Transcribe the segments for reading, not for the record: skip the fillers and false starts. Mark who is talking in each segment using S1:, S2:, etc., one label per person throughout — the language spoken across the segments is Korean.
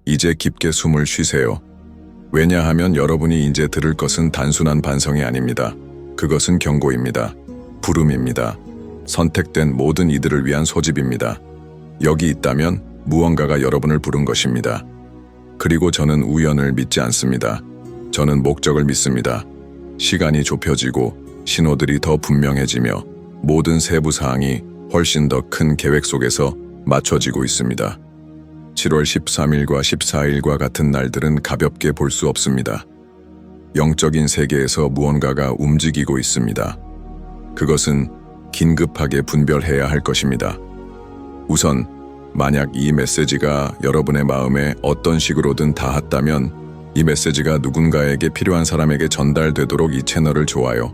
S1: 이제 깊게 숨을 쉬세요. 왜냐하면 여러분이 이제 들을 것은 단순한 반성이 아닙니다. 그것은 경고입니다. 부름입니다. 선택된 모든 이들을 위한 소집입니다. 여기 있다면 무언가가 여러분을 부른 것입니다. 그리고 저는 우연을 믿지 않습니다. 저는 목적을 믿습니다. 시간이 좁혀지고 신호들이 더 분명해지며 모든 세부 사항이 훨씬 더 큰 계획 속에서 맞춰지고 있습니다. 7월 13일과 14일과 같은 날들은 가볍게 볼 수 없습니다. 영적인 세계에서 무언가가 움직이고 있습니다. 그것은 긴급하게 분별해야 할 것입니다. 우선 만약 이 메시지가 여러분의 마음에 어떤 식으로든 닿았다면 이 메시지가 누군가에게 필요한 사람에게 전달되도록 이 채널을 좋아요,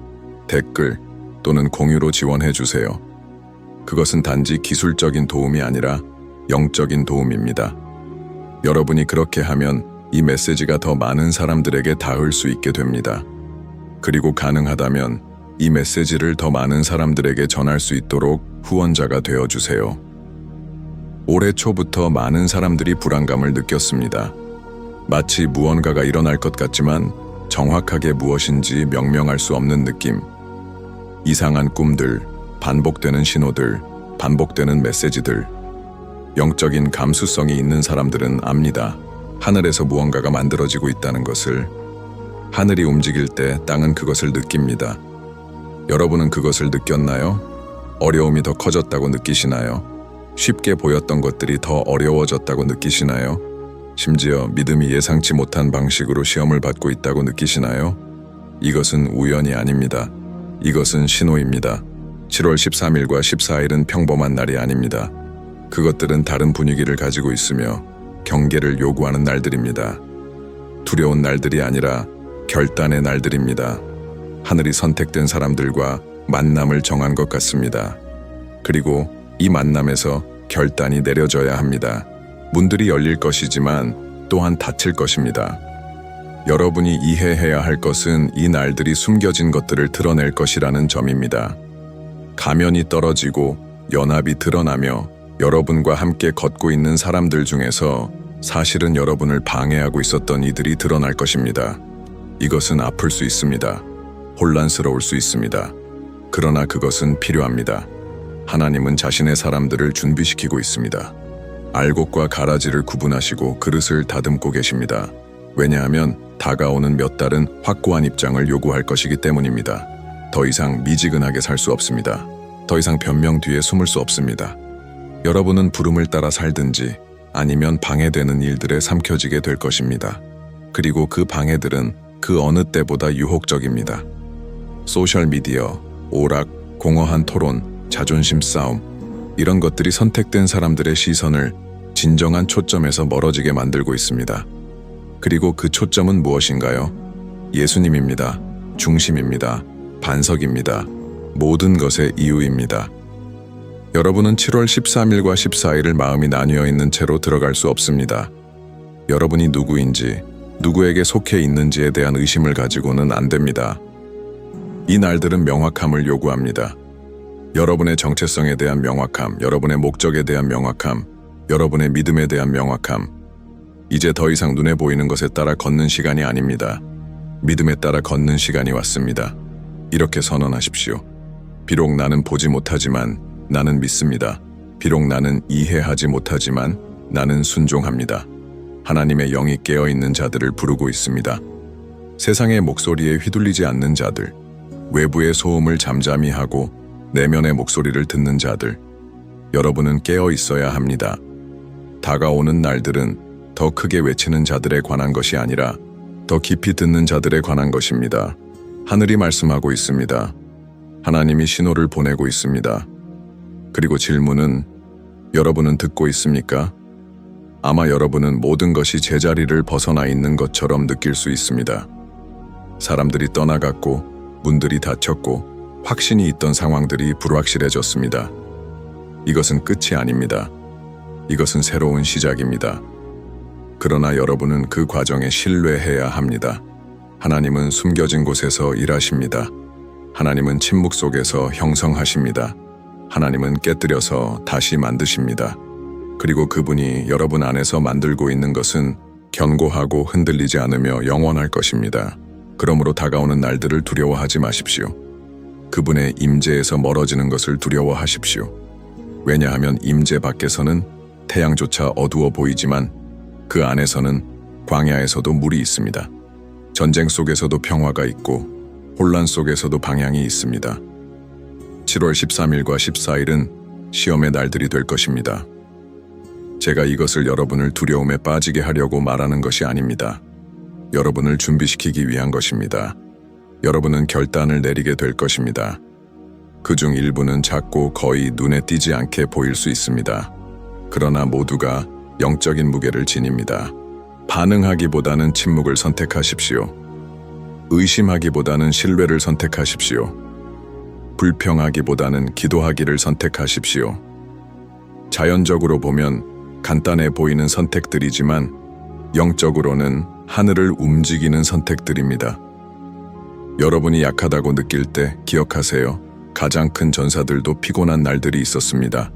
S1: 댓글 또는 공유로 지원해 주세요. 그것은 단지 기술적인 도움이 아니라 영적인 도움입니다. 여러분이 그렇게 하면 이 메시지가 더 많은 사람들에게 닿을 수 있게 됩니다. 그리고 가능하다면 이 메시지를 더 많은 사람들에게 전할 수 있도록 후원자가 되어 주세요. 올해 초부터 많은 사람들이 불안감을 느꼈습니다. 마치 무언가가 일어날 것 같지만 정확하게 무엇인지 명명할 수 없는 느낌. 이상한 꿈들, 반복되는 신호들, 반복되는 메시지들. 영적인 감수성이 있는 사람들은 압니다. 하늘에서 무언가가 만들어지고 있다는 것을. 하늘이 움직일 때 땅은 그것을 느낍니다. 여러분은 그것을 느꼈나요? 어려움이 더 커졌다고 느끼시나요? 쉽게 보였던 것들이 더 어려워졌다고 느끼시나요? 심지어 믿음이 예상치 못한 방식으로 시험을 받고 있다고 느끼시나요? 이것은 우연이 아닙니다. 이것은 신호입니다. 7월 13일과 14일은 평범한 날이 아닙니다. 그것들은 다른 분위기를 가지고 있으며 경계를 요구하는 날들입니다. 두려운 날들이 아니라 결단의 날들입니다. 하늘이 선택된 사람들과 만남을 정한 것 같습니다. 그리고 이 만남에서 결단이 내려져야 합니다. 문들이 열릴 것이지만 또한 닫힐 것입니다. 여러분이 이해해야 할 것은 이 날들이 숨겨진 것들을 드러낼 것이라는 점입니다. 가면이 떨어지고 연합이 드러나며 여러분과 함께 걷고 있는 사람들 중에서 사실은 여러분을 방해하고 있었던 이들이 드러날 것입니다. 이것은 아플 수 있습니다. 혼란스러울 수 있습니다. 그러나 그것은 필요합니다. 하나님은 자신의 사람들을 준비시키고 있습니다. 알곡과 가라지를 구분하시고 그릇을 다듬고 계십니다. 왜냐하면 다가오는 몇 달은 확고한 입장을 요구할 것이기 때문입니다. 더 이상 미지근하게 살 수 없습니다. 더 이상 변명 뒤에 숨을 수 없습니다. 여러분은 부름을 따라 살든지 아니면 방해되는 일들에 삼켜지게 될 것입니다. 그리고 그 방해들은 그 어느 때보다 유혹적입니다. 소셜미디어, 오락, 공허한 토론, 자존심 싸움, 이런 것들이 선택된 사람들의 시선을 진정한 초점에서 멀어지게 만들고 있습니다. 그리고 그 초점은 무엇인가요? 예수님입니다. 중심입니다. 반석입니다. 모든 것의 이유입니다. 여러분은 7월 13일과 14일을 마음이 나뉘어 있는 채로 들어갈 수 없습니다. 여러분이 누구인지, 누구에게 속해 있는지에 대한 의심을 가지고는 안 됩니다. 이 날들은 명확함을 요구합니다. 여러분의 정체성에 대한 명확함, 여러분의 목적에 대한 명확함, 여러분의 믿음에 대한 명확함. 이제 더 이상 눈에 보이는 것에 따라 걷는 시간이 아닙니다. 믿음에 따라 걷는 시간이 왔습니다. 이렇게 선언하십시오. 비록 나는 보지 못하지만 나는 믿습니다. 비록 나는 이해하지 못하지만 나는 순종합니다. 하나님의 영이 깨어있는 자들을 부르고 있습니다. 세상의 목소리에 휘둘리지 않는 자들, 외부의 소음을 잠잠히 하고 내면의 목소리를 듣는 자들, 여러분은 깨어 있어야 합니다. 다가오는 날들은 더 크게 외치는 자들에 관한 것이 아니라 더 깊이 듣는 자들에 관한 것입니다. 하늘이 말씀하고 있습니다. 하나님이 신호를 보내고 있습니다. 그리고 질문은, 여러분은 듣고 있습니까? 아마 여러분은 모든 것이 제자리를 벗어나 있는 것처럼 느낄 수 있습니다. 사람들이 떠나갔고 문들이 닫혔고 확신이 있던 상황들이 불확실해졌습니다. 이것은 끝이 아닙니다. 이것은 새로운 시작입니다. 그러나 여러분은 그 과정에 신뢰해야 합니다. 하나님은 숨겨진 곳에서 일하십니다. 하나님은 침묵 속에서 형성하십니다. 하나님은 깨뜨려서 다시 만드십니다. 그리고 그분이 여러분 안에서 만들고 있는 것은 견고하고 흔들리지 않으며 영원할 것입니다. 그러므로 다가오는 날들을 두려워하지 마십시오. 그분의 임재에서 멀어지는 것을 두려워하십시오. 왜냐하면 임재 밖에서는 태양조차 어두워 보이지만 그 안에서는 광야에서도 물이 있습니다. 전쟁 속에서도 평화가 있고 혼란 속에서도 방향이 있습니다. 7월 13일과 14일은 시험의 날들이 될 것입니다. 제가 이것을 여러분을 두려움에 빠지게 하려고 말하는 것이 아닙니다. 여러분을 준비시키기 위한 것입니다. 여러분은 결단을 내리게 될 것입니다. 그중 일부는 작고 거의 눈에 띄지 않게 보일 수 있습니다. 그러나 모두가 영적인 무게를 지닙니다. 반응하기보다는 침묵을 선택하십시오. 의심하기보다는 신뢰를 선택하십시오. 불평하기보다는 기도하기를 선택하십시오. 자연적으로 보면 간단해 보이는 선택들이지만 영적으로는 하늘을 움직이는 선택들입니다. 여러분이 약하다고 느낄 때 기억하세요. 가장 큰 전사들도 피곤한 날들이 있었습니다.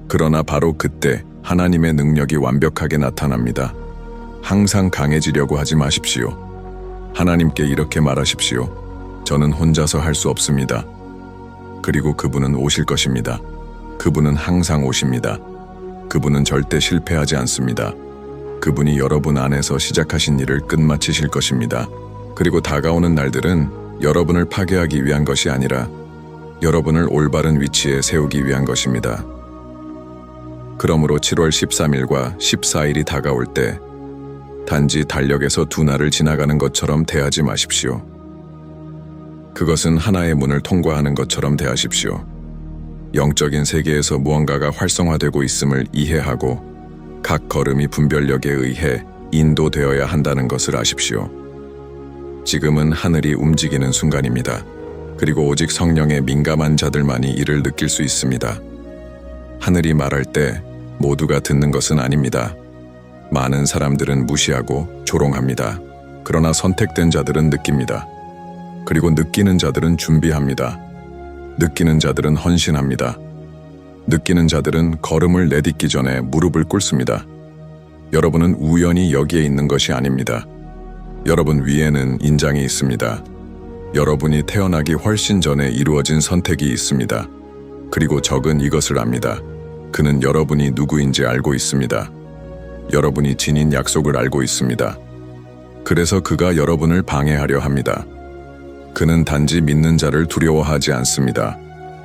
S1: 그러나 바로 그때 하나님의 능력이 완벽하게 나타납니다. 항상 강해지려고 하지 마십시오. 하나님께 이렇게 말하십시오. 저는 혼자서 할 수 없습니다. 그리고 그분은 오실 것입니다. 그분은 항상 오십니다. 그분은 절대 실패하지 않습니다. 그분이 여러분 안에서 시작하신 일을 끝마치실 것입니다. 그리고 다가오는 날들은 여러분을 파괴하기 위한 것이 아니라 여러분을 올바른 위치에 세우기 위한 것입니다. 그러므로 7월 13일과 14일이 다가올 때 단지 달력에서 두 날을 지나가는 것처럼 대하지 마십시오. 그것은 하나의 문을 통과하는 것처럼 대하십시오. 영적인 세계에서 무언가가 활성화되고 있음을 이해하고 각 걸음이 분별력에 의해 인도되어야 한다는 것을 아십시오. 지금은 하늘이 움직이는 순간입니다. 그리고 오직 성령에 민감한 자들만이 이를 느낄 수 있습니다. 하늘이 말할 때 모두가 듣는 것은 아닙니다. 많은 사람들은 무시하고 조롱합니다. 그러나 선택된 자들은 느낍니다. 그리고 느끼는 자들은 준비합니다. 느끼는 자들은 헌신합니다. 느끼는 자들은 걸음을 내딛기 전에 무릎을 꿇습니다. 여러분은 우연히 여기에 있는 것이 아닙니다. 여러분 위에는 인장이 있습니다. 여러분이 태어나기 훨씬 전에 이루어진 선택이 있습니다. 그리고 적은 이것을 압니다. 그는 여러분이 누구인지 알고 있습니다. 여러분이 지닌 약속을 알고 있습니다. 그래서 그가 여러분을 방해하려 합니다. 그는 단지 믿는 자를 두려워하지 않습니다.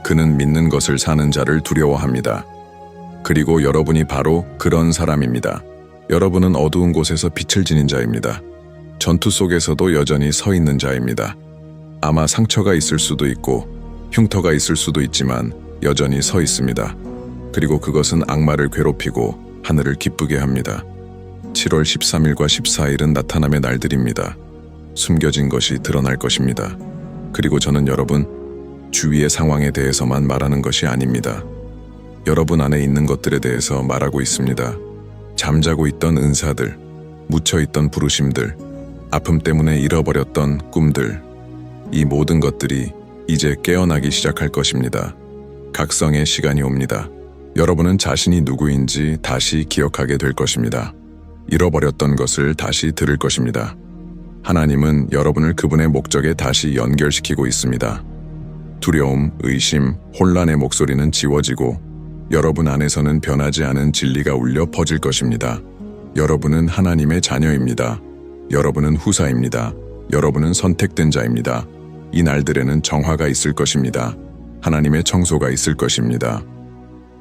S1: 그는 믿는 것을 사는 자를 두려워합니다. 그리고 여러분이 바로 그런 사람입니다. 여러분은 어두운 곳에서 빛을 지닌 자입니다. 전투 속에서도 여전히 서 있는 자입니다. 아마 상처가 있을 수도 있고 흉터가 있을 수도 있지만 여전히 서 있습니다. 그리고 그것은 악마를 괴롭히고 하늘을 기쁘게 합니다. 7월 13일과 14일은 나타남의 날들입니다. 숨겨진 것이 드러날 것입니다. 그리고 저는 여러분 주위의 상황에 대해서만 말하는 것이 아닙니다. 여러분 안에 있는 것들에 대해서 말하고 있습니다. 잠자고 있던 은사들, 묻혀있던 부르심들, 아픔 때문에 잃어버렸던 꿈들, 이 모든 것들이 이제 깨어나기 시작할 것입니다. 각성의 시간이 옵니다. 여러분은 자신이 누구인지 다시 기억하게 될 것입니다. 잃어버렸던 것을 다시 들을 것입니다. 하나님은 여러분을 그분의 목적에 다시 연결시키고 있습니다. 두려움, 의심, 혼란의 목소리는 지워지고 여러분 안에서는 변하지 않은 진리가 울려 퍼질 것입니다. 여러분은 하나님의 자녀입니다. 여러분은 후사입니다. 여러분은 선택된 자입니다. 이 날들에는 정화가 있을 것입니다. 하나님의 청소가 있을 것입니다.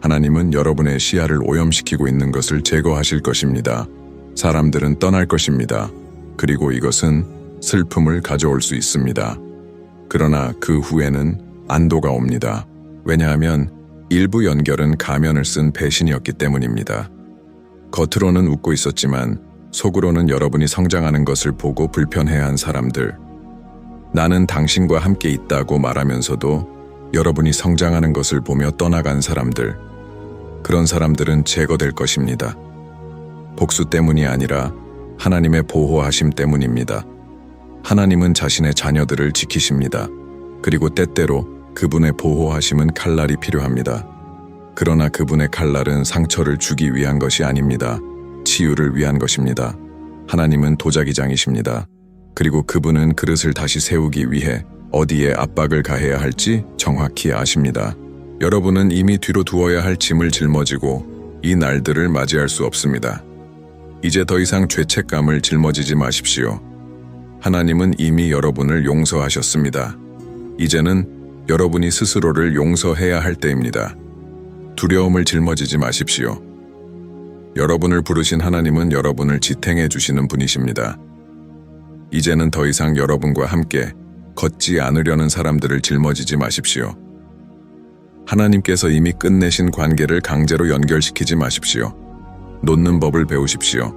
S1: 하나님은 여러분의 시야를 오염시키고 있는 것을 제거하실 것입니다. 사람들은 떠날 것입니다. 그리고 이것은 슬픔을 가져올 수 있습니다. 그러나 그 후에는 안도가 옵니다. 왜냐하면 일부 연결은 가면을 쓴 배신이었기 때문입니다. 겉으로는 웃고 있었지만 속으로는 여러분이 성장하는 것을 보고 불편해한 사람들, 나는 당신과 함께 있다고 말하면서도 여러분이 성장하는 것을 보며 떠나간 사람들, 그런 사람들은 제거될 것입니다. 복수 때문이 아니라 하나님의 보호하심 때문입니다. 하나님은 자신의 자녀들을 지키십니다. 그리고 때때로 그분의 보호하심은 칼날이 필요합니다. 그러나 그분의 칼날은 상처를 주기 위한 것이 아닙니다. 치유를 위한 것입니다. 하나님은 도자기장이십니다. 그리고 그분은 그릇을 다시 세우기 위해 어디에 압박을 가해야 할지 정확히 아십니다. 여러분은 이미 뒤로 두어야 할 짐을 짊어지고 이 날들을 맞이할 수 없습니다. 이제 더 이상 죄책감을 짊어지지 마십시오. 하나님은 이미 여러분을 용서하셨습니다. 이제는 여러분이 스스로를 용서해야 할 때입니다. 두려움을 짊어지지 마십시오. 여러분을 부르신 하나님은 여러분을 지탱해 주시는 분이십니다. 이제는 더 이상 여러분과 함께 걷지 않으려는 사람들을 짊어지지 마십시오. 하나님께서 이미 끝내신 관계를 강제로 연결시키지 마십시오. 놓는 법을 배우십시오.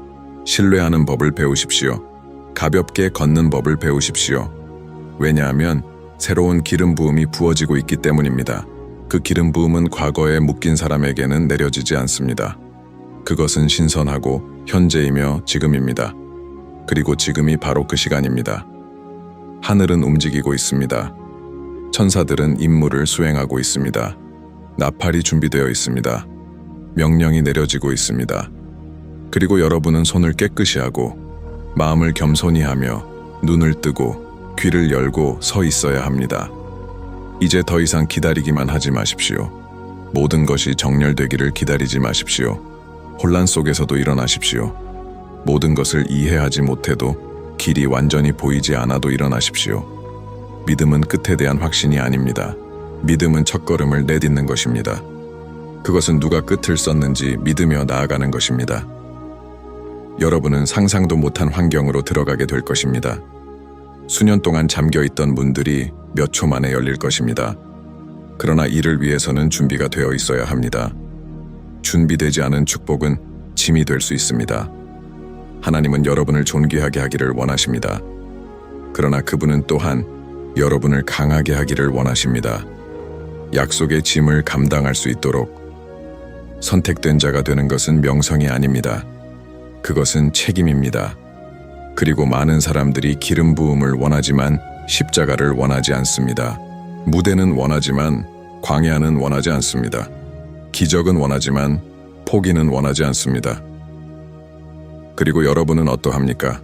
S1: 신뢰하는 법을 배우십시오. 가볍게 걷는 법을 배우십시오. 왜냐하면 새로운 기름 부음이 부어지고 있기 때문입니다. 그 기름 부음은 과거에 묶인 사람에게는 내려지지 않습니다. 그것은 신선하고 현재이며 지금입니다. 그리고 지금이 바로 그 시간입니다. 하늘은 움직이고 있습니다. 천사들은 임무를 수행하고 있습니다. 나팔이 준비되어 있습니다. 명령이 내려지고 있습니다. 그리고 여러분은 손을 깨끗이 하고 마음을 겸손히 하며 눈을 뜨고 귀를 열고 서 있어야 합니다. 이제 더 이상 기다리기만 하지 마십시오. 모든 것이 정렬되기를 기다리지 마십시오. 혼란 속에서도 일어나십시오. 모든 것을 이해하지 못해도 길이 완전히 보이지 않아도 일어나십시오. 믿음은 끝에 대한 확신이 아닙니다. 믿음은 첫걸음을 내딛는 것입니다. 그것은 누가 끝을 썼는지 믿으며 나아가는 것입니다. 여러분은 상상도 못한 환경으로 들어가게 될 것입니다. 수년 동안 잠겨있던 문들이 몇 초 만에 열릴 것입니다. 그러나 이를 위해서는 준비가 되어 있어야 합니다. 준비되지 않은 축복은 짐이 될 수 있습니다. 하나님은 여러분을 존귀하게 하기를 원하십니다. 그러나 그분은 또한 여러분을 강하게 하기를 원하십니다. 약속의 짐을 감당할 수 있도록. 선택된 자가 되는 것은 명성이 아닙니다. 그것은 책임입니다. 그리고 많은 사람들이 기름 부음을 원하지만 십자가를 원하지 않습니다. 무대는 원하지만 광야는 원하지 않습니다. 기적은 원하지만 포기는 원하지 않습니다. 그리고 여러분은 어떠합니까?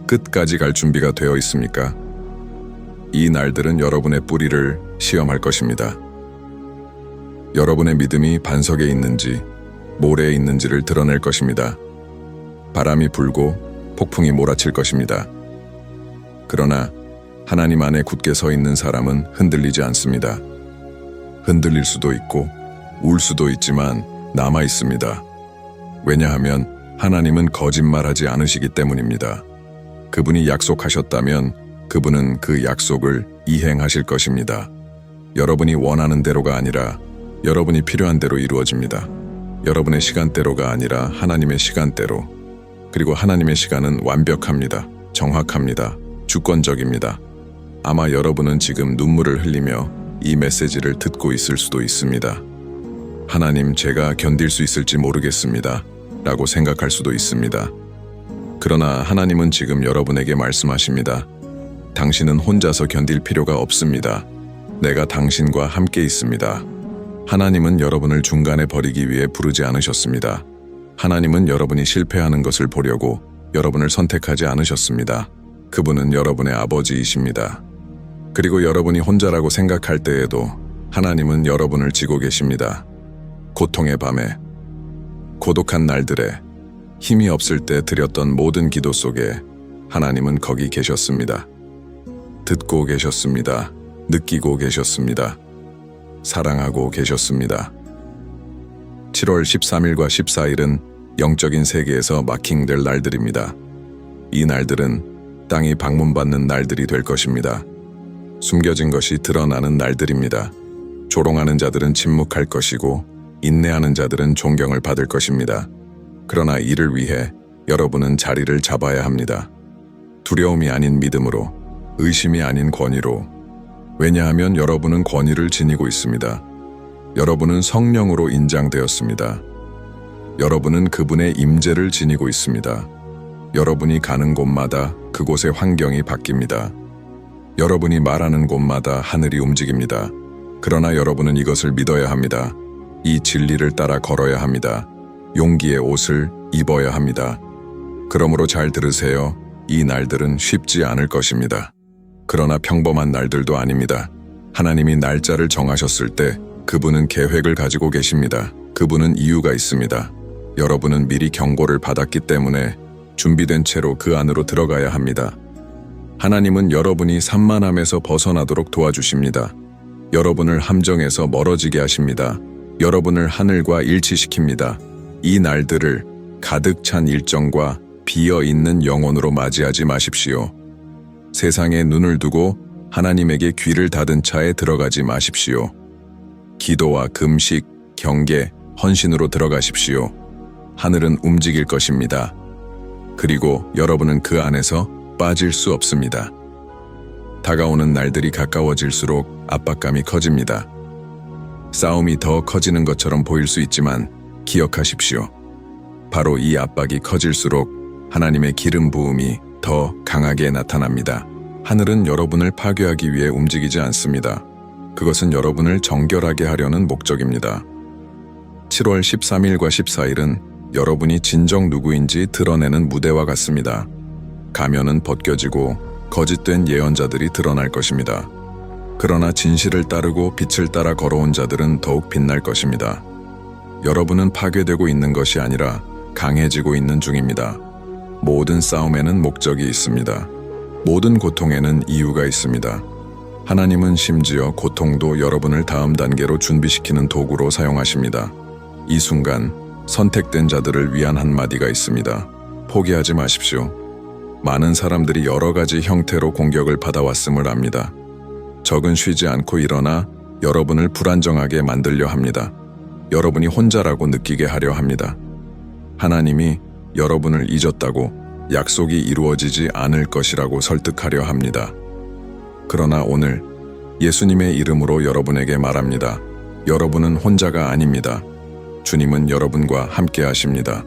S1: 끝까지 갈 준비가 되어 있습니까? 이 날들은 여러분의 뿌리를 시험할 것입니다. 여러분의 믿음이 반석에 있는지 모래에 있는지를 드러낼 것입니다. 바람이 불고 폭풍이 몰아칠 것입니다. 그러나 하나님 안에 굳게 서 있는 사람은 흔들리지 않습니다. 흔들릴 수도 있고 울 수도 있지만 남아 있습니다. 왜냐하면 하나님은 거짓말하지 않으시기 때문입니다. 그분이 약속하셨다면 그분은 그 약속을 이행하실 것입니다. 여러분이 원하는 대로가 아니라 여러분이 필요한 대로 이루어집니다. 여러분의 시간대로가 아니라 하나님의 시간대로. 그리고 하나님의 시간은 완벽합니다. 정확합니다. 주권적입니다. 아마 여러분은 지금 눈물을 흘리며 이 메시지를 듣고 있을 수도 있습니다. 하나님, 제가 견딜 수 있을지 모르겠습니다. 라고 생각할 수도 있습니다. 그러나 하나님은 지금 여러분에게 말씀하십니다. 당신은 혼자서 견딜 필요가 없습니다. 내가 당신과 함께 있습니다. 하나님은 여러분을 중간에 버리기 위해 부르지 않으셨습니다. 하나님은 여러분이 실패하는 것을 보려고 여러분을 선택하지 않으셨습니다. 그분은 여러분의 아버지이십니다. 그리고 여러분이 혼자라고 생각할 때에도 하나님은 여러분을 지고 계십니다. 고통의 밤에, 고독한 날들에, 힘이 없을 때 드렸던 모든 기도 속에 하나님은 거기 계셨습니다. 듣고 계셨습니다. 느끼고 계셨습니다. 사랑하고 계셨습니다. 7월 13일과 14일은 영적인 세계에서 마킹될 날들입니다. 이 날들은 땅이 방문받는 날들이 될 것입니다. 숨겨진 것이 드러나는 날들입니다. 조롱하는 자들은 침묵할 것이고 인내하는 자들은 존경을 받을 것입니다. 그러나 이를 위해 여러분은 자리를 잡아야 합니다. 두려움이 아닌 믿음으로, 의심이 아닌 권위로. 왜냐하면 여러분은 권위를 지니고 있습니다. 여러분은 성령으로 인장되었습니다. 여러분은 그분의 임재를 지니고 있습니다. 여러분이 가는 곳마다 그곳의 환경이 바뀝니다. 여러분이 말하는 곳마다 하늘이 움직입니다. 그러나 여러분은 이것을 믿어야 합니다. 이 진리를 따라 걸어야 합니다. 용기의 옷을 입어야 합니다. 그러므로 잘 들으세요. 이 날들은 쉽지 않을 것입니다. 그러나 평범한 날들도 아닙니다. 하나님이 날짜를 정하셨을 때 그분은 계획을 가지고 계십니다. 그분은 이유가 있습니다. 여러분은 미리 경고를 받았기 때문에 준비된 채로 그 안으로 들어가야 합니다. 하나님은 여러분이 산만함에서 벗어나도록 도와주십니다. 여러분을 함정에서 멀어지게 하십니다. 여러분을 하늘과 일치시킵니다. 이 날들을 가득 찬 일정과 비어있는 영혼으로 맞이하지 마십시오. 세상에 눈을 두고 하나님에게 귀를 닫은 차에 들어가지 마십시오. 기도와 금식, 경계, 헌신으로 들어가십시오. 하늘은 움직일 것입니다. 그리고 여러분은 그 안에서 빠질 수 없습니다. 다가오는 날들이 가까워질수록 압박감이 커집니다. 싸움이 더 커지는 것처럼 보일 수 있지만 기억하십시오. 바로 이 압박이 커질수록 하나님의 기름 부음이 더 강하게 나타납니다. 하늘은 여러분을 파괴하기 위해 움직이지 않습니다. 그것은 여러분을 정결하게 하려는 목적입니다. 7월 13일과 14일은 여러분이 진정 누구인지 드러내는 무대와 같습니다. 가면은 벗겨지고 거짓된 예언자들이 드러날 것입니다. 그러나 진실을 따르고 빛을 따라 걸어온 자들은 더욱 빛날 것입니다. 여러분은 파괴되고 있는 것이 아니라 강해지고 있는 중입니다. 모든 싸움에는 목적이 있습니다. 모든 고통에는 이유가 있습니다. 하나님은 심지어 고통도 여러분을 다음 단계로 준비시키는 도구로 사용하십니다. 이 순간 선택된 자들을 위한 한마디가 있습니다. 포기하지 마십시오. 많은 사람들이 여러 가지 형태로 공격을 받아왔음을 압니다. 적은 쉬지 않고 일어나 여러분을 불안정하게 만들려 합니다. 여러분이 혼자라고 느끼게 하려 합니다. 하나님이 여러분을 잊었다고 약속이 이루어지지 않을 것이라고 설득하려 합니다. 그러나 오늘 예수님의 이름으로 여러분에게 말합니다. 여러분은 혼자가 아닙니다. 주님은 여러분과 함께 하십니다.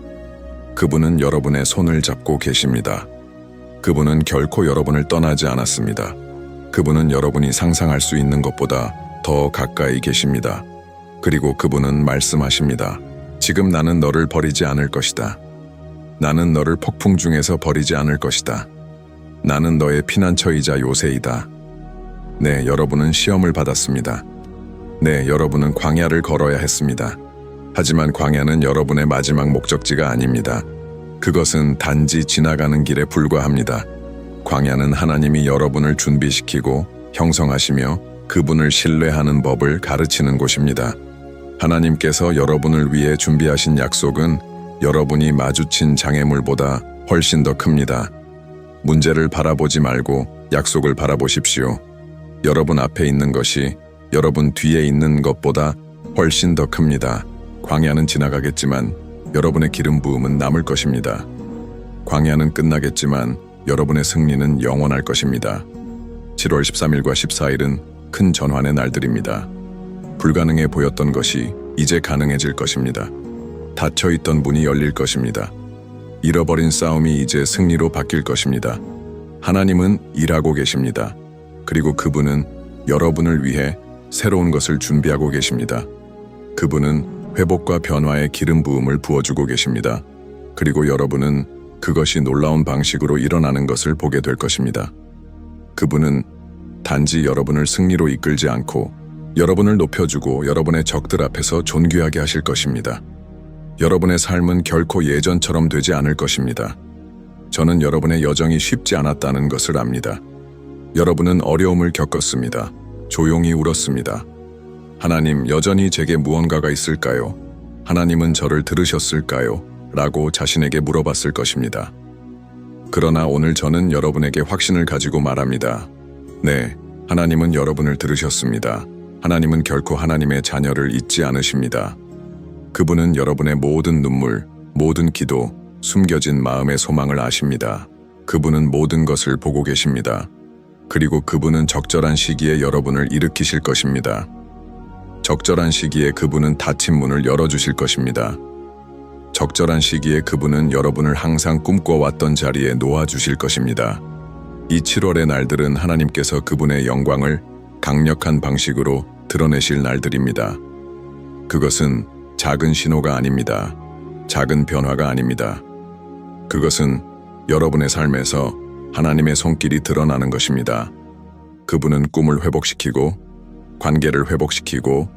S1: 그분은 여러분의 손을 잡고 계십니다. 그분은 결코 여러분을 떠나지 않았습니다. 그분은 여러분이 상상할 수 있는 것보다 더 가까이 계십니다. 그리고 그분은 말씀하십니다. 지금 나는 너를 버리지 않을 것이다. 나는 너를 폭풍 중에서 버리지 않을 것이다. 나는 너의 피난처이자 요새이다. 네, 여러분은 시험을 받았습니다. 네, 여러분은 광야를 걸어야 했습니다. 하지만 광야는 여러분의 마지막 목적지가 아닙니다. 그것은 단지 지나가는 길에 불과합니다. 광야는 하나님이 여러분을 준비시키고 형성하시며 그분을 신뢰하는 법을 가르치는 곳입니다. 하나님께서 여러분을 위해 준비하신 약속은 여러분이 마주친 장애물보다 훨씬 더 큽니다. 문제를 바라보지 말고 약속을 바라보십시오. 여러분 앞에 있는 것이 여러분 뒤에 있는 것보다 훨씬 더 큽니다. 광야는 지나가겠지만 여러분의 기름 부음은 남을 것입니다. 광야는 끝나겠지만 여러분의 승리는 영원할 것입니다. 7월 13일과 14일은 큰 전환의 날들입니다. 불가능해 보였던 것이 이제 가능해질 것입니다. 닫혀있던 문이 열릴 것입니다. 잃어버린 싸움이 이제 승리로 바뀔 것입니다. 하나님은 일하고 계십니다. 그리고 그분은 여러분을 위해 새로운 것을 준비하고 계십니다. 그분은 회복과 변화의 기름 부음을 부어주고 계십니다. 그리고 여러분은 그것이 놀라운 방식으로 일어나는 것을 보게 될 것입니다. 그분은 단지 여러분을 승리로 이끌지 않고 여러분을 높여주고 여러분의 적들 앞에서 존귀하게 하실 것입니다. 여러분의 삶은 결코 예전처럼 되지 않을 것입니다. 저는 여러분의 여정이 쉽지 않았다는 것을 압니다. 여러분은 어려움을 겪었습니다. 조용히 울었습니다. 하나님, 여전히 제게 무언가가 있을까요? 하나님은 저를 들으셨을까요? 라고 자신에게 물어봤을 것입니다. 그러나 오늘 저는 여러분에게 확신을 가지고 말합니다. 네, 하나님은 여러분을 들으셨습니다. 하나님은 결코 하나님의 자녀를 잊지 않으십니다. 그분은 여러분의 모든 눈물, 모든 기도, 숨겨진 마음의 소망을 아십니다. 그분은 모든 것을 보고 계십니다. 그리고 그분은 적절한 시기에 여러분을 일으키실 것입니다. 적절한 시기에 그분은 닫힌 문을 열어주실 것입니다. 적절한 시기에 그분은 여러분을 항상 꿈꿔왔던 자리에 놓아주실 것입니다. 이 7월의 날들은 하나님께서 그분의 영광을 강력한 방식으로 드러내실 날들입니다. 그것은 작은 신호가 아닙니다. 작은 변화가 아닙니다. 그것은 여러분의 삶에서 하나님의 손길이 드러나는 것입니다. 그분은 꿈을 회복시키고, 관계를 회복시키고,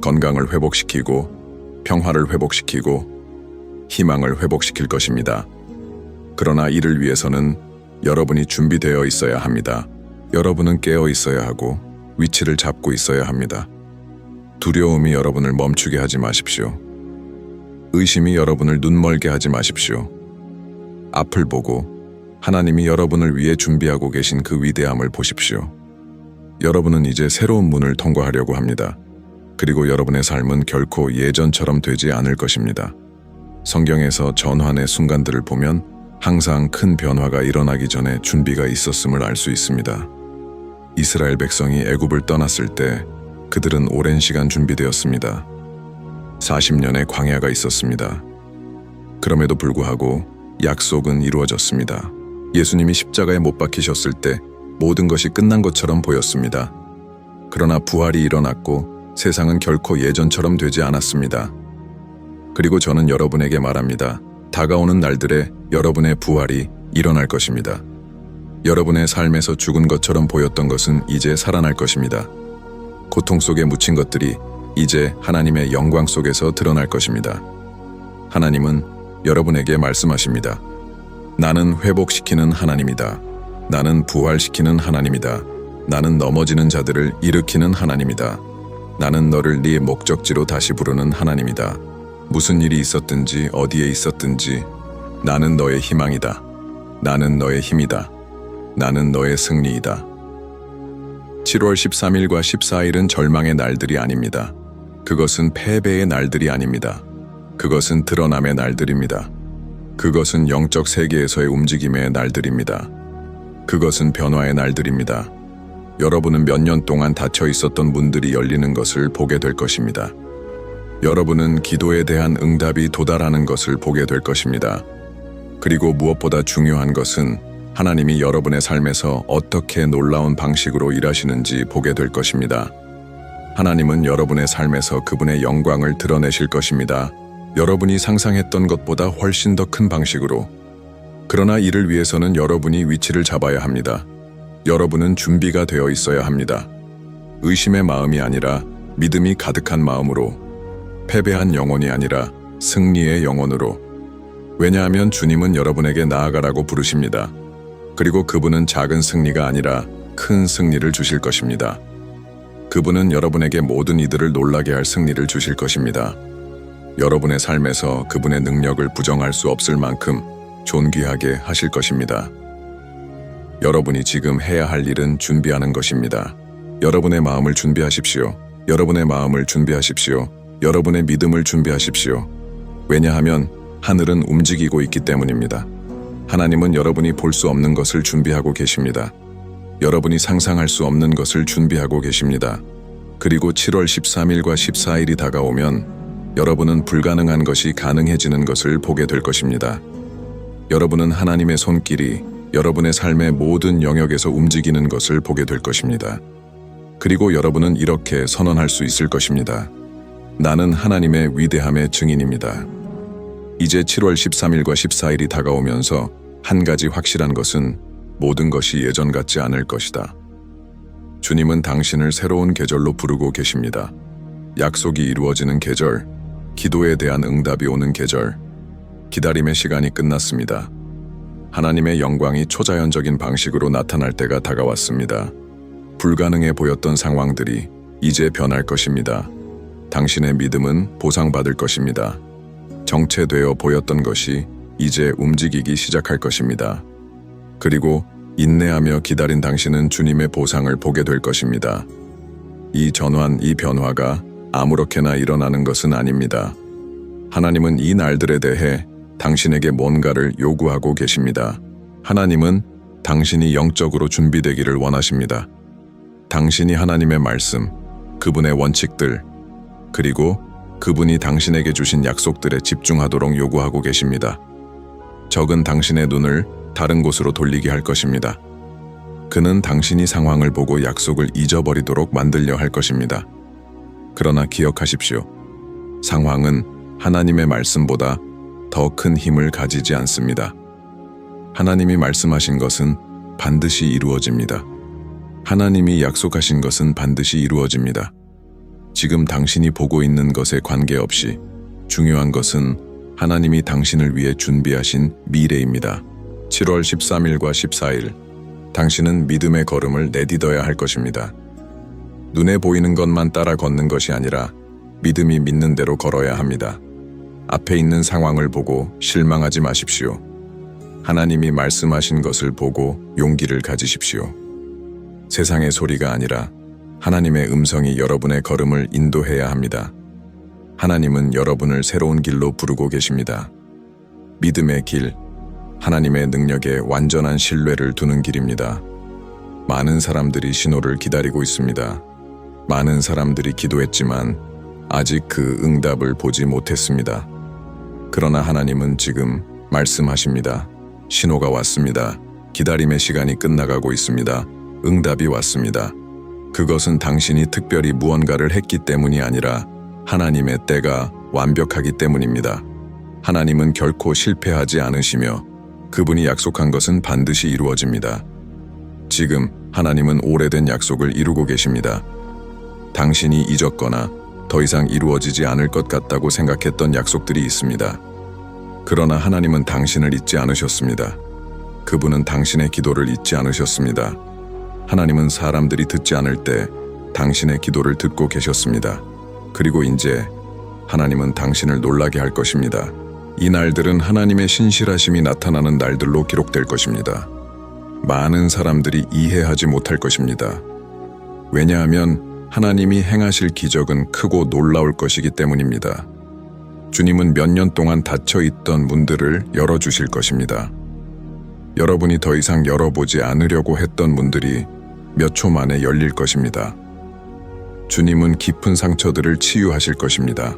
S1: 건강을 회복시키고, 평화를 회복시키고, 희망을 회복시킬 것입니다. 그러나 이를 위해서는 여러분이 준비되어 있어야 합니다. 여러분은 깨어 있어야 하고 위치를 잡고 있어야 합니다. 두려움이 여러분을 멈추게 하지 마십시오. 의심이 여러분을 눈멀게 하지 마십시오. 앞을 보고 하나님이 여러분을 위해 준비하고 계신 그 위대함을 보십시오. 여러분은 이제 새로운 문을 통과하려고 합니다. 그리고 여러분의 삶은 결코 예전처럼 되지 않을 것입니다. 성경에서 전환의 순간들을 보면 항상 큰 변화가 일어나기 전에 준비가 있었음을 알 수 있습니다. 이스라엘 백성이 애굽을 떠났을 때 그들은 오랜 시간 준비되었습니다. 40년의 광야가 있었습니다. 그럼에도 불구하고 약속은 이루어졌습니다. 예수님이 십자가에 못 박히셨을 때 모든 것이 끝난 것처럼 보였습니다. 그러나 부활이 일어났고 세상은 결코 예전처럼 되지 않았습니다. 그리고 저는 여러분에게 말합니다. 다가오는 날들에 여러분의 부활이 일어날 것입니다. 여러분의 삶에서 죽은 것처럼 보였던 것은 이제 살아날 것입니다. 고통 속에 묻힌 것들이 이제 하나님의 영광 속에서 드러날 것입니다. 하나님은 여러분에게 말씀하십니다. 나는 회복시키는 하나님이다. 나는 부활시키는 하나님이다. 나는 넘어지는 자들을 일으키는 하나님이다. 나는 너를 네 목적지로 다시 부르는 하나님이다. 무슨 일이 있었든지 어디에 있었든지 나는 너의 희망이다. 나는 너의 힘이다. 나는 너의 승리이다. 7월 13일과 14일은 절망의 날들이 아닙니다. 그것은 패배의 날들이 아닙니다. 그것은 드러남의 날들입니다. 그것은 영적 세계에서의 움직임의 날들입니다. 그것은 변화의 날들입니다. 여러분은 몇 년 동안 닫혀 있었던 문들이 열리는 것을 보게 될 것입니다. 여러분은 기도에 대한 응답이 도달하는 것을 보게 될 것입니다. 그리고 무엇보다 중요한 것은 하나님이 여러분의 삶에서 어떻게 놀라운 방식으로 일하시는지 보게 될 것입니다. 하나님은 여러분의 삶에서 그분의 영광을 드러내실 것입니다. 여러분이 상상했던 것보다 훨씬 더 큰 방식으로. 그러나 이를 위해서는 여러분이 위치를 잡아야 합니다. 여러분은 준비가 되어 있어야 합니다. 의심의 마음이 아니라 믿음이 가득한 마음으로, 패배한 영혼이 아니라 승리의 영혼으로. 왜냐하면 주님은 여러분에게 나아가라고 부르십니다. 그리고 그분은 작은 승리가 아니라 큰 승리를 주실 것입니다. 그분은 여러분에게 모든 이들을 놀라게 할 승리를 주실 것입니다. 여러분의 삶에서 그분의 능력을 부정할 수 없을 만큼 존귀하게 하실 것입니다. 여러분이 지금 해야 할 일은 준비하는 것입니다. 여러분의 마음을 준비하십시오. 여러분의 마음을 준비하십시오. 여러분의 믿음을 준비하십시오. 왜냐하면 하늘은 움직이고 있기 때문입니다. 하나님은 여러분이 볼 수 없는 것을 준비하고 계십니다. 여러분이 상상할 수 없는 것을 준비하고 계십니다. 그리고 7월 13일과 14일이 다가오면 여러분은 불가능한 것이 가능해지는 것을 보게 될 것입니다. 여러분은 하나님의 손길이 여러분의 삶의 모든 영역에서 움직이는 것을 보게 될 것입니다. 그리고 여러분은 이렇게 선언할 수 있을 것입니다. 나는 하나님의 위대함의 증인입니다. 이제 7월 13일과 14일이 다가오면서 한 가지 확실한 것은 모든 것이 예전 같지 않을 것이다. 주님은 당신을 새로운 계절로 부르고 계십니다. 약속이 이루어지는 계절, 기도에 대한 응답이 오는 계절, 기다림의 시간이 끝났습니다. 하나님의 영광이 초자연적인 방식으로 나타날 때가 다가왔습니다. 불가능해 보였던 상황들이 이제 변할 것입니다. 당신의 믿음은 보상받을 것입니다. 정체되어 보였던 것이 이제 움직이기 시작할 것입니다. 그리고 인내하며 기다린 당신은 주님의 보상을 보게 될 것입니다. 이 전환, 이 변화가 아무렇게나 일어나는 것은 아닙니다. 하나님은 이 날들에 대해 당신에게 뭔가를 요구하고 계십니다. 하나님은 당신이 영적으로 준비되기를 원하십니다. 당신이 하나님의 말씀, 그분의 원칙들, 그리고 그분이 당신에게 주신 약속들에 집중하도록 요구하고 계십니다. 적은 당신의 눈을 다른 곳으로 돌리게 할 것입니다. 그는 당신이 상황을 보고 약속을 잊어버리도록 만들려 할 것입니다. 그러나 기억하십시오. 상황은 하나님의 말씀보다 더 큰 힘을 가지지 않습니다. 하나님이 말씀하신 것은 반드시 이루어집니다. 하나님이 약속하신 것은 반드시 이루어집니다. 지금 당신이 보고 있는 것에 관계없이 중요한 것은 하나님이 당신을 위해 준비하신 미래입니다. 7월 13일과 14일, 당신은 믿음의 걸음을 내딛어야 할 것입니다. 눈에 보이는 것만 따라 걷는 것이 아니라 믿음이 믿는 대로 걸어야 합니다. 앞에 있는 상황을 보고 실망하지 마십시오. 하나님이 말씀하신 것을 보고 용기를 가지십시오. 세상의 소리가 아니라 하나님의 음성이 여러분의 걸음을 인도해야 합니다. 하나님은 여러분을 새로운 길로 부르고 계십니다. 믿음의 길, 하나님의 능력에 완전한 신뢰를 두는 길입니다. 많은 사람들이 신호를 기다리고 있습니다. 많은 사람들이 기도했지만 아직 그 응답을 보지 못했습니다. 그러나 하나님은 지금 말씀하십니다. 신호가 왔습니다. 기다림의 시간이 끝나가고 있습니다. 응답이 왔습니다. 그것은 당신이 특별히 무언가를 했기 때문이 아니라 하나님의 때가 완벽하기 때문입니다. 하나님은 결코 실패하지 않으시며 그분이 약속한 것은 반드시 이루어집니다. 지금 하나님은 오래된 약속을 이루고 계십니다. 당신이 잊었거나 더 이상 이루어지지 않을 것 같다고 생각했던 약속들이 있습니다. 그러나 하나님은 당신을 잊지 않으셨습니다. 그분은 당신의 기도를 잊지 않으셨습니다. 하나님은 사람들이 듣지 않을 때 당신의 기도를 듣고 계셨습니다. 그리고 이제 하나님은 당신을 놀라게 할 것입니다. 이 날들은 하나님의 신실하심이 나타나는 날들로 기록될 것입니다. 많은 사람들이 이해하지 못할 것입니다. 왜냐하면 하나님이 행하실 기적은 크고 놀라울 것이기 때문입니다. 주님은 몇 년 동안 닫혀 있던 문들을 열어주실 것입니다. 여러분이 더 이상 열어보지 않으려고 했던 문들이 몇 초 만에 열릴 것입니다. 주님은 깊은 상처들을 치유하실 것입니다.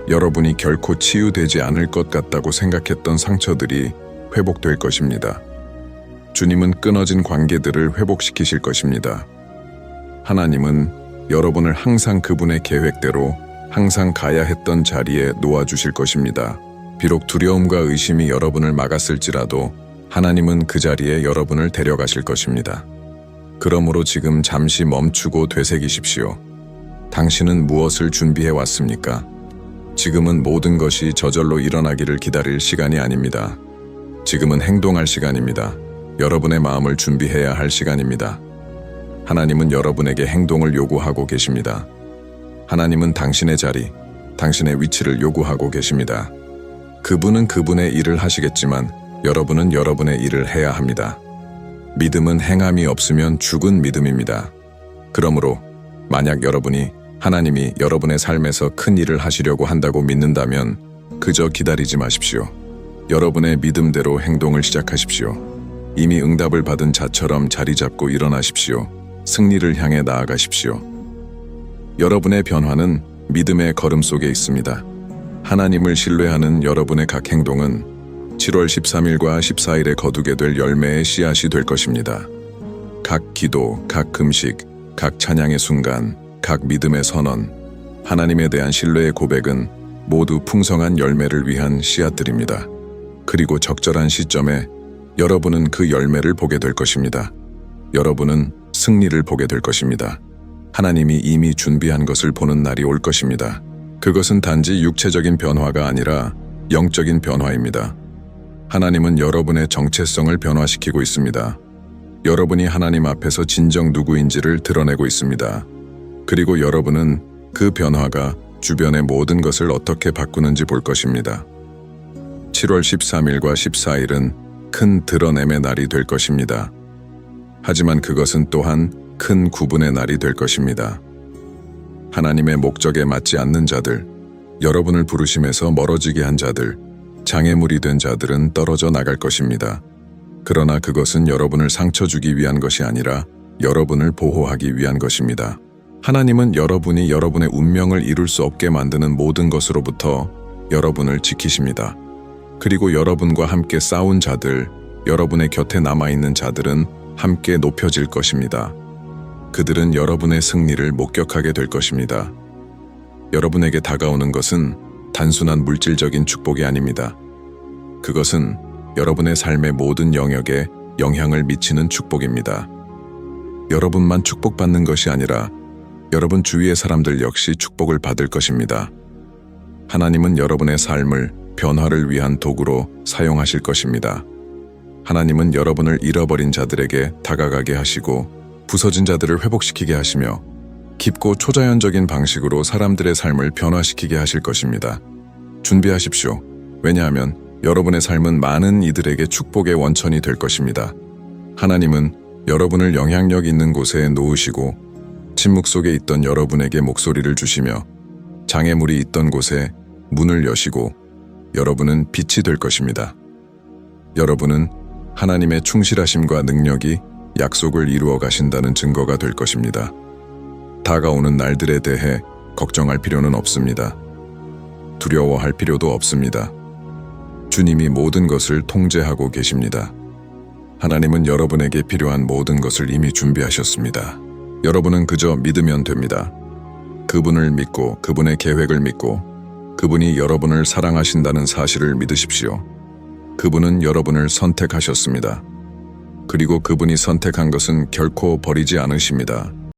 S1: 여러분이 결코 치유되지 않을 것 같다고 생각했던 상처들이 회복될 것입니다. 주님은 끊어진 관계들을 회복시키실 것입니다. 하나님은 여러분을 항상 그분의 계획대로 항상 가야 했던 자리에 놓아주실 것입니다. 비록 두려움과 의심이 여러분을 막았을지라도 하나님은 그 자리에 여러분을 데려가실 것입니다. 그러므로 지금 잠시 멈추고 되새기십시오. 당신은 무엇을 준비해 왔습니까? 지금은 모든 것이 저절로 일어나기를 기다릴 시간이 아닙니다. 지금은 행동할 시간입니다. 여러분의 마음을 준비해야 할 시간입니다. 하나님은 여러분에게 행동을 요구하고 계십니다. 하나님은 당신의 자리, 당신의 위치를 요구하고 계십니다. 그분은 그분의 일을 하시겠지만 여러분은 여러분의 일을 해야 합니다. 믿음은 행함이 없으면 죽은 믿음입니다. 그러므로 만약 여러분이 하나님이 여러분의 삶에서 큰 일을 하시려고 한다고 믿는다면 그저 기다리지 마십시오. 여러분의 믿음대로 행동을 시작하십시오. 이미 응답을 받은 자처럼 자리 잡고 일어나십시오. 승리를 향해 나아가십시오. 여러분의 변화는 믿음의 걸음 속에 있습니다. 하나님을 신뢰하는 여러분의 각 행동은 7월 13일과 14일에 거두게 될 열매의 씨앗이 될 것입니다. 각 기도, 각 금식, 각 찬양의 순간, 각 믿음의 선언, 하나님에 대한 신뢰의 고백은 모두 풍성한 열매를 위한 씨앗들입니다. 그리고 적절한 시점에 여러분은 그 열매를 보게 될 것입니다. 여러분은 승리를 보게 될 것입니다. 하나님이 이미 준비한 것을 보는 날이 올 것입니다. 그것은 단지 육체적인 변화가 아니라 영적인 변화입니다. 하나님은 여러분의 정체성을 변화시키고 있습니다. 여러분이 하나님 앞에서 진정 누구인지를 드러내고 있습니다. 그리고 여러분은 그 변화가 주변의 모든 것을 어떻게 바꾸는지 볼 것입니다. 7월 13일과 14일은 큰 드러냄의 날이 될 것입니다. 하지만 그것은 또한 큰 구분의 날이 될 것입니다. 하나님의 목적에 맞지 않는 자들, 여러분을 부르심에서 멀어지게 한 자들, 장애물이 된 자들은 떨어져 나갈 것입니다. 그러나 그것은 여러분을 상처 주기 위한 것이 아니라 여러분을 보호하기 위한 것입니다. 하나님은 여러분이 여러분의 운명을 이룰 수 없게 만드는 모든 것으로부터 여러분을 지키십니다. 그리고 여러분과 함께 싸운 자들, 여러분의 곁에 남아있는 자들은 함께 높여질 것입니다. 그들은 여러분의 승리를 목격하게 될 것입니다. 여러분에게 다가오는 것은 단순한 물질적인 축복이 아닙니다. 그것은 여러분의 삶의 모든 영역에 영향을 미치는 축복입니다. 여러분만 축복받는 것이 아니라 여러분 주위의 사람들 역시 축복을 받을 것입니다. 하나님은 여러분의 삶을 변화를 위한 도구로 사용하실 것입니다. 하나님은 여러분을 잃어버린 자들에게 다가가게 하시고 부서진 자들을 회복시키게 하시며 깊고 초자연적인 방식으로 사람들의 삶을 변화시키게 하실 것입니다. 준비하십시오. 왜냐하면 여러분의 삶은 많은 이들에게 축복의 원천이 될 것입니다. 하나님은 여러분을 영향력 있는 곳에 놓으시고 침묵 속에 있던 여러분에게 목소리를 주시며 장애물이 있던 곳에 문을 여시고 여러분은 빛이 될 것입니다. 여러분은 하나님의 충실하심과 능력이 약속을 이루어 가신다는 증거가 될 것입니다. 다가오는 날들에 대해 걱정할 필요는 없습니다. 두려워할 필요도 없습니다. 주님이 모든 것을 통제하고 계십니다. 하나님은 여러분에게 필요한 모든 것을 이미 준비하셨습니다. 여러분은 그저 믿으면 됩니다. 그분을 믿고 그분의 계획을 믿고 그분이 여러분을 사랑하신다는 사실을 믿으십시오. 그분은 여러분을 선택하셨습니다. 그리고 그분이 선택한 것은 결코 버리지 않으십니다.